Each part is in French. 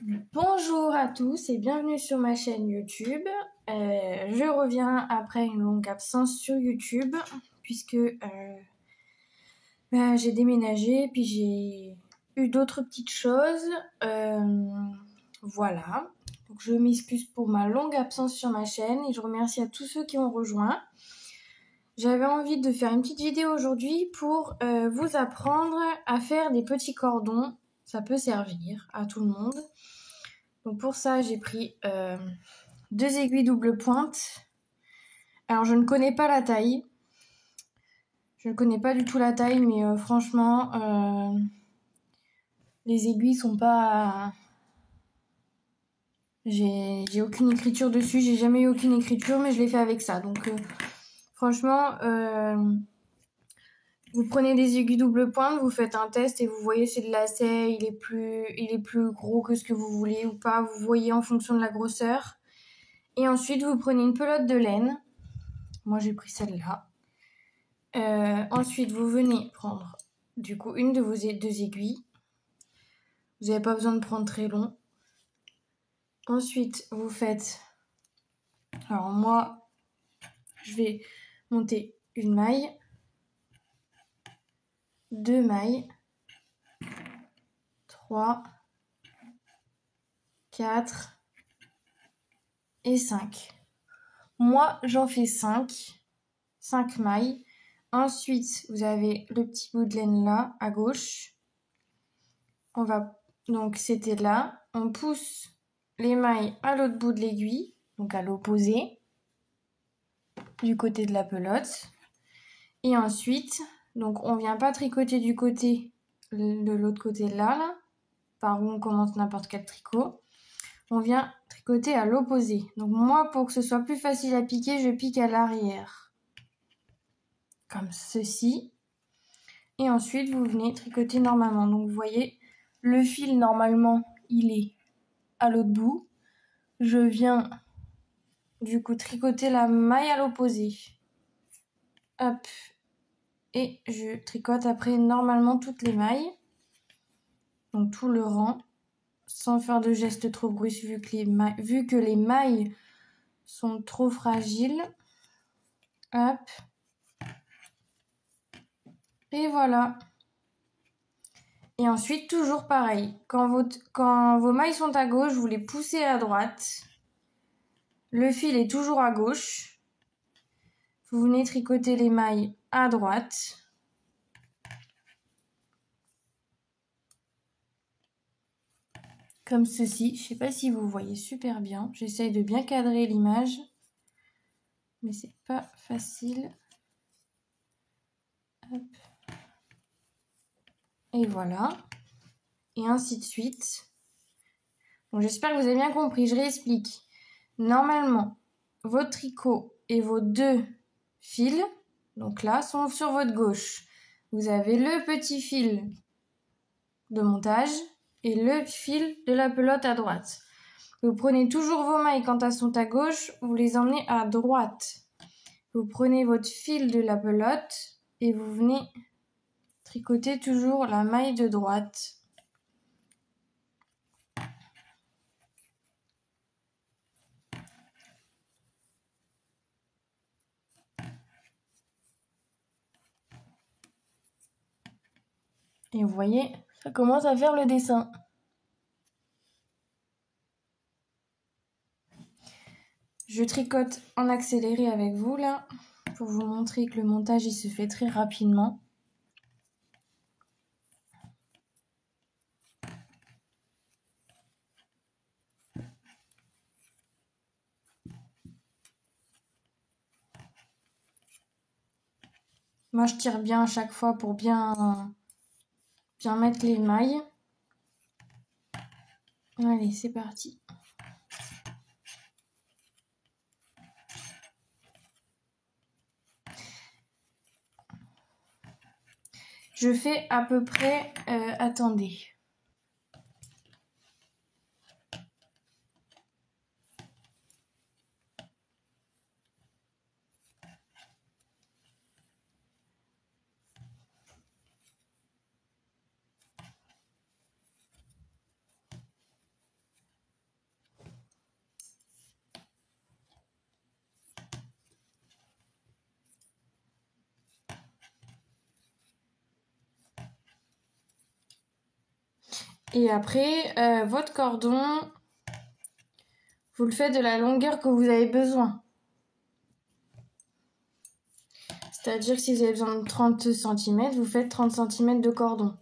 Bonjour à tous et bienvenue sur ma chaîne YouTube. Je reviens après une longue absence sur YouTube puisque j'ai déménagé puis j'ai eu d'autres petites choses. Voilà. Donc je m'excuse pour ma longue absence sur ma chaîne et je remercie à tous ceux qui ont rejoint. J'avais envie de faire une petite vidéo aujourd'hui pour vous apprendre à faire des petits cordons. Ça peut servir à tout le monde. Donc pour ça, j'ai pris 2 aiguilles double pointe. Alors je ne connais pas la taille. Je ne connais pas du tout la taille, mais franchement, les aiguilles sont pas... J'ai aucune écriture dessus, j'ai jamais eu aucune écriture, mais je l'ai fait avec ça. Donc franchement, vous prenez des aiguilles double pointe, vous faites un test et vous voyez si le lacet il est plus gros que ce que vous voulez ou pas. Vous voyez en fonction de la grosseur. Et ensuite, vous prenez une pelote de laine. Moi, j'ai pris celle-là. Ensuite, vous venez prendre du coup une de vos 2 aiguilles. Vous n'avez pas besoin de prendre très long. Ensuite, vous faites... Alors moi, je vais monter une maille, 2 mailles, 3, 4 et 5. Moi, j'en fais 5 mailles. Ensuite, vous avez le petit bout de laine là, à gauche. Donc, c'était là. On pousse les mailles à l'autre bout de l'aiguille, donc à l'opposé, du côté de la pelote. Et ensuite, donc on vient pas tricoter du côté de l'autre côté là, par où on commence n'importe quel tricot. On vient tricoter à l'opposé. Donc moi, pour que ce soit plus facile à piquer, je pique à l'arrière. Comme ceci. Et ensuite, vous venez tricoter normalement. Donc vous voyez, le fil, normalement, il est à l'autre bout. Je viens, du coup, tricoter la maille à l'opposé. Hop. Et je tricote après, normalement, toutes les mailles. Donc tout le rang. Sans faire de gestes trop brusques, vu que les mailles sont trop fragiles. Hop. Et voilà. Et ensuite, toujours pareil. Quand vos mailles sont à gauche, vous les poussez à droite. Le fil est toujours à gauche. Vous venez tricoter les mailles à droite. Comme ceci. Je ne sais pas si vous voyez super bien. J'essaye de bien cadrer l'image. Mais c'est pas facile. Hop. Et voilà. Et ainsi de suite. Donc j'espère que vous avez bien compris. Je réexplique. Normalement, votre tricot et vos 2 fils, donc là, sont sur votre gauche. Vous avez le petit fil de montage et le fil de la pelote à droite. Vous prenez toujours vos mailles quand elles sont à gauche, vous les emmenez à droite. Vous prenez votre fil de la pelote et vous venez tricoter toujours la maille de droite. Et vous voyez, ça commence à faire le dessin. Je tricote en accéléré avec vous là, pour vous montrer que le montage il se fait très rapidement. Moi je tire bien à chaque fois pour bien mettre les mailles. Allez, c'est parti. Je fais à peu près, attendez. Et après, votre cordon, vous le faites de la longueur que vous avez besoin. C'est-à-dire que si vous avez besoin de 30 cm, vous faites 30 cm de cordon.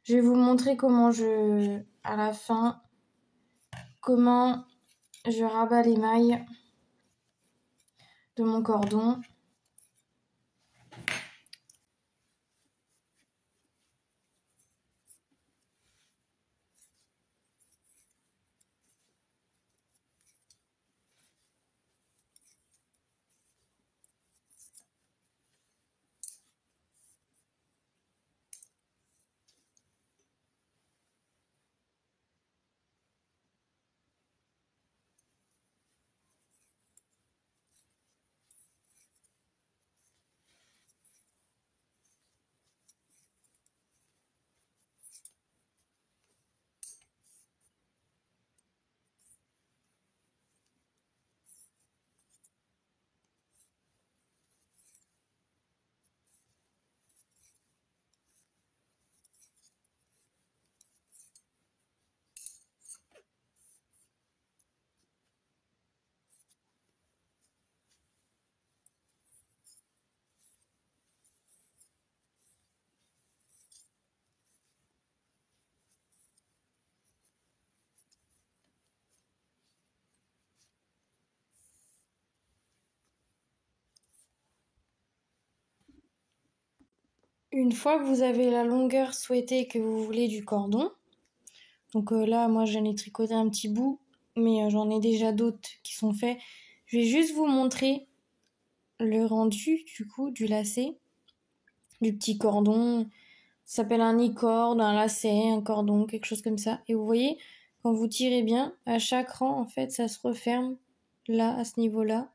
Je vais vous montrer à la fin, comment je rabats les mailles de mon cordon. Une fois que vous avez la longueur souhaitée que vous voulez du cordon, donc là, moi, j'en ai tricoté un petit bout, mais j'en ai déjà d'autres qui sont faits. Je vais juste vous montrer le rendu, du coup, du lacet, du petit cordon. Ça s'appelle un e-cord, un lacet, un cordon, quelque chose comme ça. Et vous voyez, quand vous tirez bien, à chaque rang, en fait, ça se referme là, à ce niveau-là.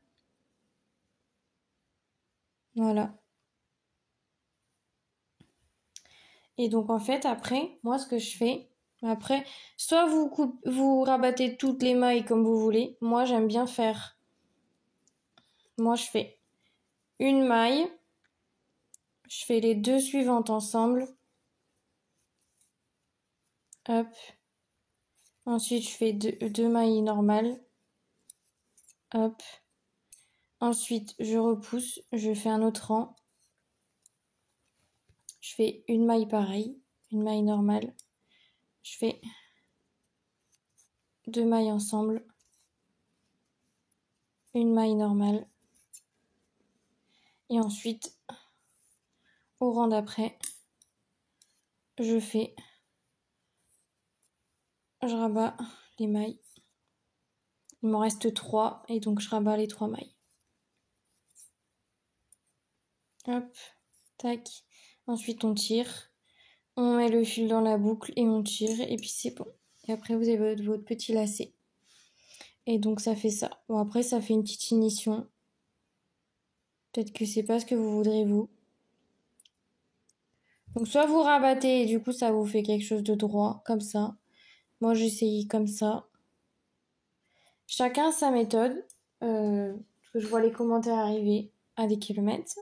Voilà. Et donc, en fait, après, moi, ce que je fais, après, soit vous rabattez toutes les mailles comme vous voulez. Moi, j'aime bien faire. Moi, je fais une maille. Je fais les deux suivantes ensemble. Hop. Ensuite, je fais deux mailles normales. Hop. Ensuite, je repousse. Je fais un autre rang. Je fais une maille pareille. Une maille normale. Je fais deux mailles ensemble. Une maille normale. Et ensuite, au rang d'après, je rabats les mailles. Il m'en reste 3 et donc je rabats les 3 mailles. Hop, tac. Ensuite on tire, on met le fil dans la boucle et on tire et puis c'est bon. Et après vous avez votre petit lacet. Et donc ça fait ça. Bon après ça fait une petite finition. Peut-être que c'est pas ce que vous voudrez vous. Donc soit vous rabattez et du coup ça vous fait quelque chose de droit, comme ça. Moi j'essaye comme ça. Chacun sa méthode. Parce que je vois les commentaires arriver à des kilomètres.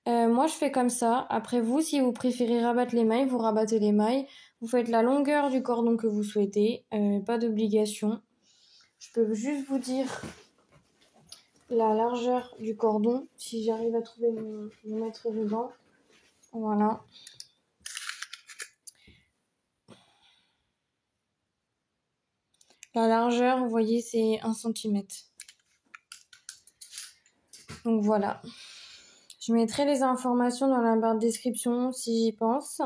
Moi, je fais comme ça. Après, vous, si vous préférez rabattre les mailles, vous rabattez les mailles. Vous faites la longueur du cordon que vous souhaitez. Pas d'obligation. Je peux juste vous dire la largeur du cordon, si j'arrive à trouver mon mètre ruban. Voilà. La largeur, vous voyez, c'est 1 cm. Donc voilà. Je mettrai les informations dans la barre de description si j'y pense.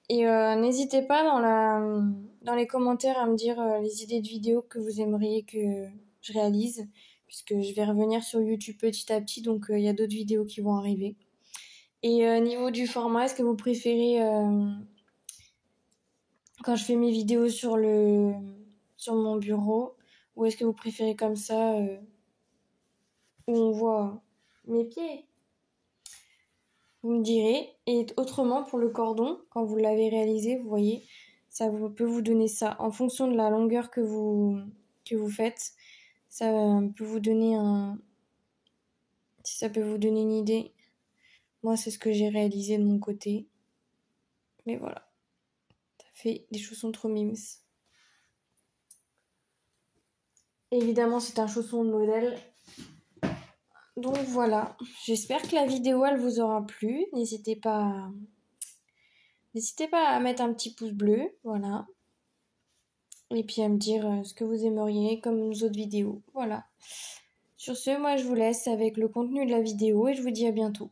Et n'hésitez pas dans les commentaires à me dire les idées de vidéos que vous aimeriez que je réalise, puisque je vais revenir sur YouTube petit à petit, donc il y a d'autres vidéos qui vont arriver. Et niveau du format, est-ce que vous préférez quand je fais mes vidéos sur mon bureau, ou est-ce que vous préférez comme ça où on voit mes pieds? Vous me direz. Et autrement, pour le cordon, quand vous l'avez réalisé, vous voyez, peut vous donner ça. En fonction de la longueur que vous faites, ça peut vous donner si ça peut vous donner une idée. Moi, c'est ce que j'ai réalisé de mon côté. Mais voilà. fait des chaussons trop mimes. Évidemment, c'est un chausson de modèle. Donc voilà, j'espère que la vidéo elle vous aura plu. N'hésitez pas à mettre un petit pouce bleu, voilà. Et puis à me dire ce que vous aimeriez comme nos autres vidéos, voilà. Sur ce, moi je vous laisse avec le contenu de la vidéo et je vous dis à bientôt.